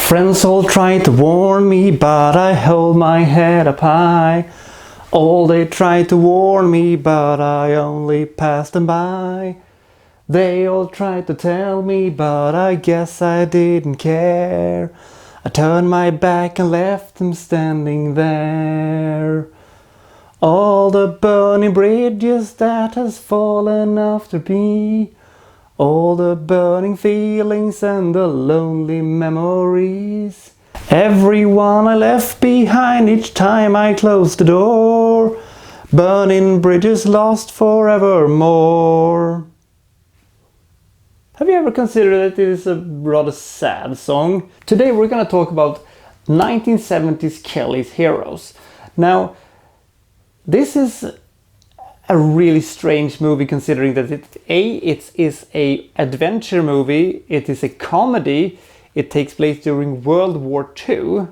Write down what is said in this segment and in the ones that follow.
Friends all try to warn me, but I hold my head up high. All they try to warn me, but I only pass them by. They all tried to tell me, but I guess I didn't care. I turned my back and left them standing there. All the burning bridges that has fallen after me. All the burning feelings and the lonely memories. Everyone I left behind each time I closed the door. Burning bridges lost forevermore. Have you ever considered that it is a rather sad song? Today we're gonna talk about 1970s Kelly's Heroes. Now, this is a really strange movie considering that it is a adventure movie, it is a comedy, it takes place during World War II,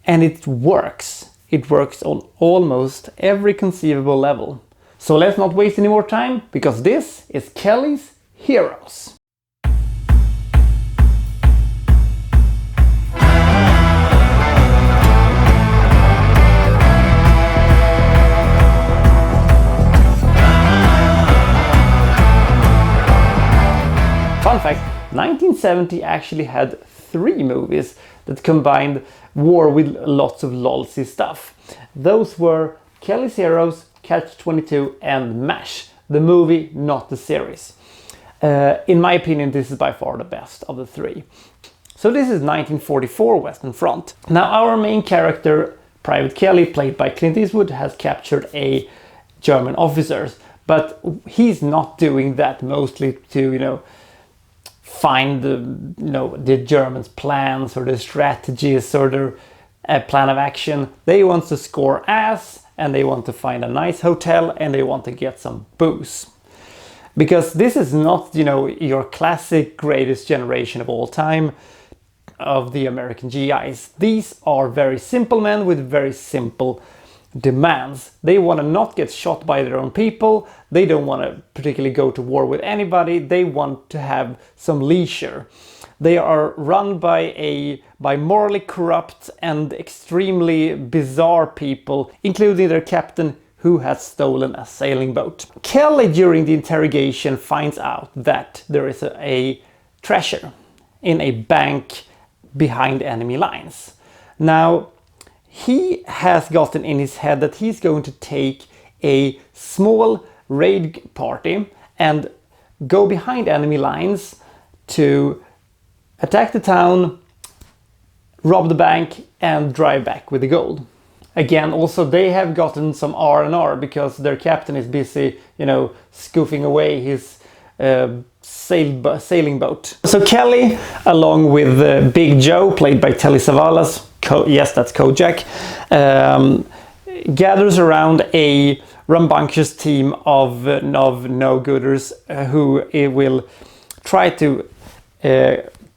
and it works. It works on almost every conceivable level. So let's not waste any more time, because this is Kelly's Heroes. Fun fact, 1970 actually had 3 movies that combined war with lots of lolsy stuff. Those were Kelly's Heroes, Catch-22 and MASH, the movie, not the series. In my opinion, this is by far the best of the 3. So this is 1944 Western Front. Now our main character, Private Kelly, played by Clint Eastwood, has captured a German officer, but he's not doing that mostly to, find the Germans' plans or their strategies or their plan of action. They want to score ass, and they want to find a nice hotel, and they want to get some booze. Because this is not, your classic greatest generation of all time of the American GIs. These are very simple men with very simple demands. They want to not get shot by their own people. They don't want to particularly go to war with anybody. They want to have some leisure. They are run by morally corrupt and extremely bizarre people, including their captain, who has stolen a sailing boat. Kelly, during the interrogation, finds out that there is a treasure in a bank behind enemy lines. Now, he has gotten in his head that he's going to take a small raid party and go behind enemy lines to attack the town, rob the bank, and drive back with the gold. Again, also they have gotten some R&R because their captain is busy, scoofing away his sailing boat. So Kelly, along with Big Joe, played by Telly Savalas, yes, that's Kojak, gathers around a rambunctious team of no-gooders who will try to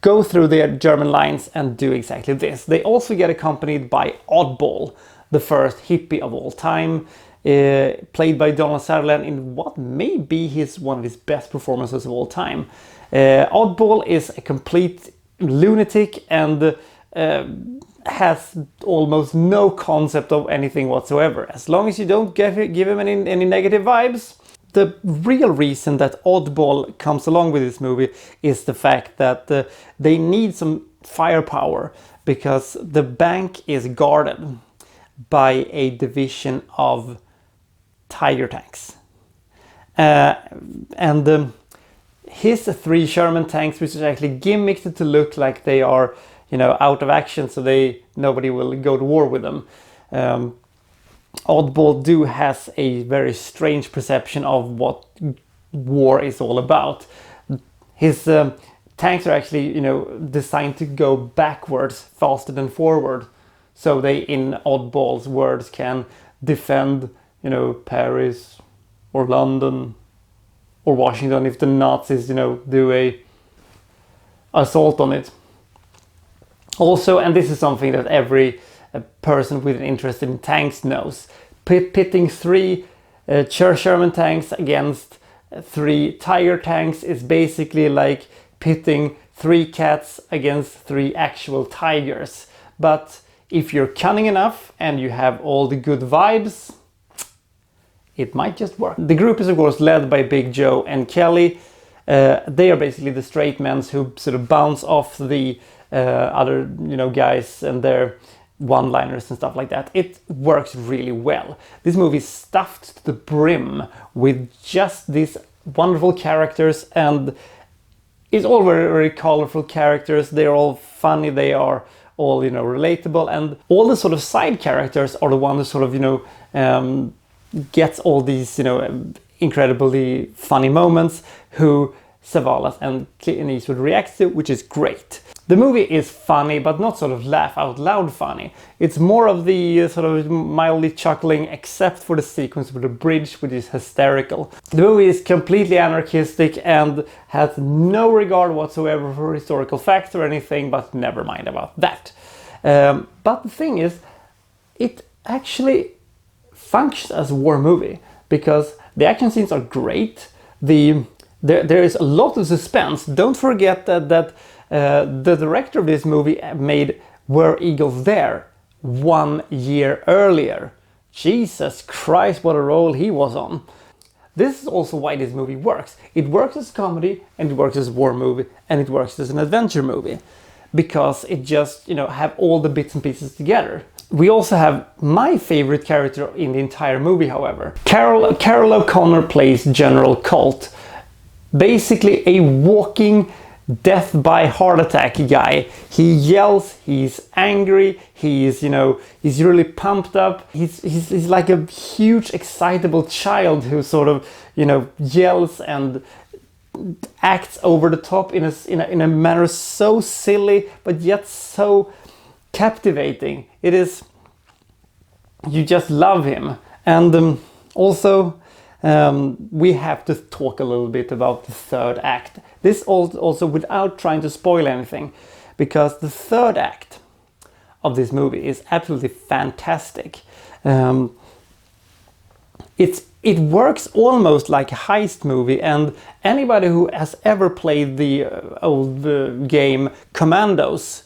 go through their German lines and do exactly this. They also get accompanied by Oddball, the first hippie of all time, played by Donald Sutherland in what may be one of his best performances of all time. Oddball is a complete lunatic and has almost no concept of anything whatsoever. As long as you don't give him any negative vibes. The real reason that Oddball comes along with this movie is the fact that they need some firepower because the bank is guarded by a division of Tiger tanks. His 3 Sherman tanks, which is actually gimmicked to look like they are out of action, so nobody will go to war with them. Oddball has a very strange perception of what war is all about. His tanks are actually, designed to go backwards faster than forward, so they, in Oddball's words, can defend, Paris or London or Washington if the Nazis, do a assault on it. Also, and this is something that every person with an interest in tanks knows, pitting 3 Sherman tanks against 3 Tiger tanks is basically like pitting 3 cats against 3 actual tigers. But if you're cunning enough and you have all the good vibes, it might just work. The group is of course led by Big Joe and Kelly. They are basically the straight men who sort of bounce off the other, guys and their one-liners and stuff like that. It works really well. This movie is stuffed to the brim with just these wonderful characters, and it's all very, very colorful characters. They're all funny. They are all, relatable, and all the sort of side characters are the ones who sort of, gets all these, incredibly funny moments who Savalas and Clint Eastwood reacts to, which is great. The movie is funny, but not sort of laugh out loud funny. It's more of the sort of mildly chuckling, except for the sequence with the bridge, which is hysterical. The movie is completely anarchistic and has no regard whatsoever for historical facts or anything, but never mind about that. But the thing is, it actually functions as a war movie because the action scenes are great. There is a lot of suspense. Don't forget that the director of this movie made Were Eagles There 1 year earlier. Jesus Christ, what a role he was on. This is also why this movie works. It works as a comedy, and it works as a war movie, and it works as an adventure movie. Because it just, have all the bits and pieces together. We also have my favorite character in the entire movie, however. Carol O'Connor plays General Colt. Basically a walking death by heart attack guy. He yells, he's angry, he's really pumped up. He's like a huge excitable child who sort of, yells and acts over the top in a manner so silly but yet so captivating. It is, you just love him. And also we have to talk a little bit about the third act. This also without trying to spoil anything, because the third act of this movie is absolutely fantastic. It works almost like a heist movie, and anybody who has ever played the old game Commandos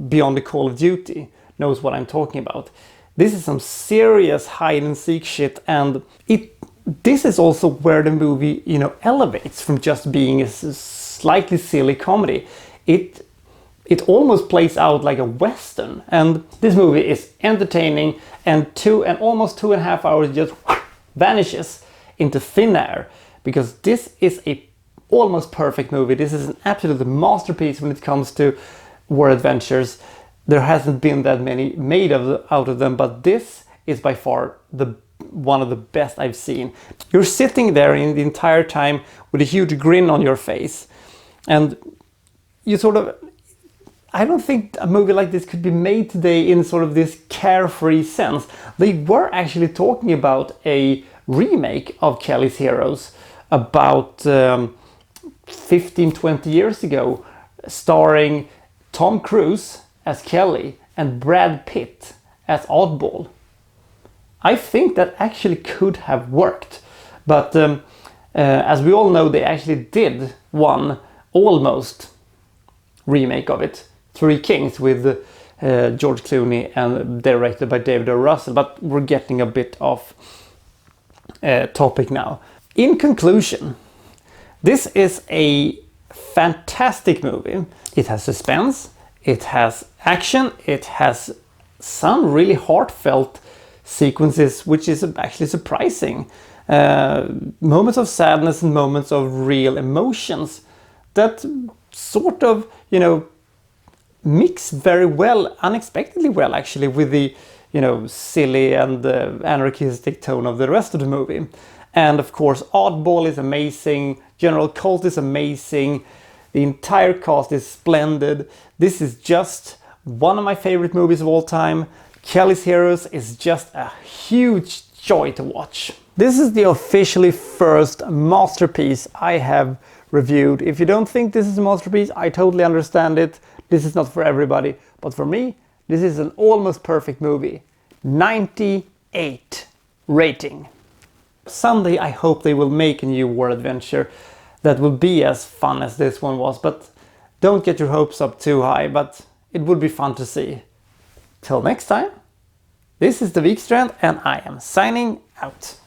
Beyond the Call of Duty knows what I'm talking about. This is some serious hide and seek shit, and this is also where the movie, elevates from just being a slightly silly comedy. It almost plays out like a western, and this movie is entertaining, and almost 2.5 hours just vanishes into thin air, because this is a almost perfect movie. This is an absolute masterpiece when it comes to war adventures. There hasn't been that many made out of them, but this is by far one of the best I've seen. You're sitting there in the entire time with a huge grin on your face, and you sort of, I don't think a movie like this could be made today in sort of this carefree sense. They were actually talking about a remake of Kelly's Heroes about 15-20 years ago, starring Tom Cruise as Kelly and Brad Pitt as Oddball. I think that actually could have worked, but as we all know, they actually did one almost remake of it, Three Kings, with George Clooney and directed by David O. Russell, but we're getting a bit off topic now. In conclusion, this is a fantastic movie. It has suspense, it has action, it has some really heartfelt sequences, which is actually surprising. Moments of sadness and moments of real emotions that sort of, mix very well, unexpectedly well actually, with the, silly and anarchistic tone of the rest of the movie. And of course, Oddball is amazing, General Colt is amazing, the entire cast is splendid. This is just one of my favorite movies of all time. Kelly's Heroes is just a huge joy to watch. This is the officially first masterpiece I have reviewed. If you don't think this is a masterpiece, I totally understand it. This is not for everybody, but for me, this is an almost perfect movie. 98 rating. Someday I hope they will make a new war adventure that will be as fun as this one was, but Don't get your hopes up too high, but it would be fun to see. Till next time, this is the Wikstrand and I am signing out.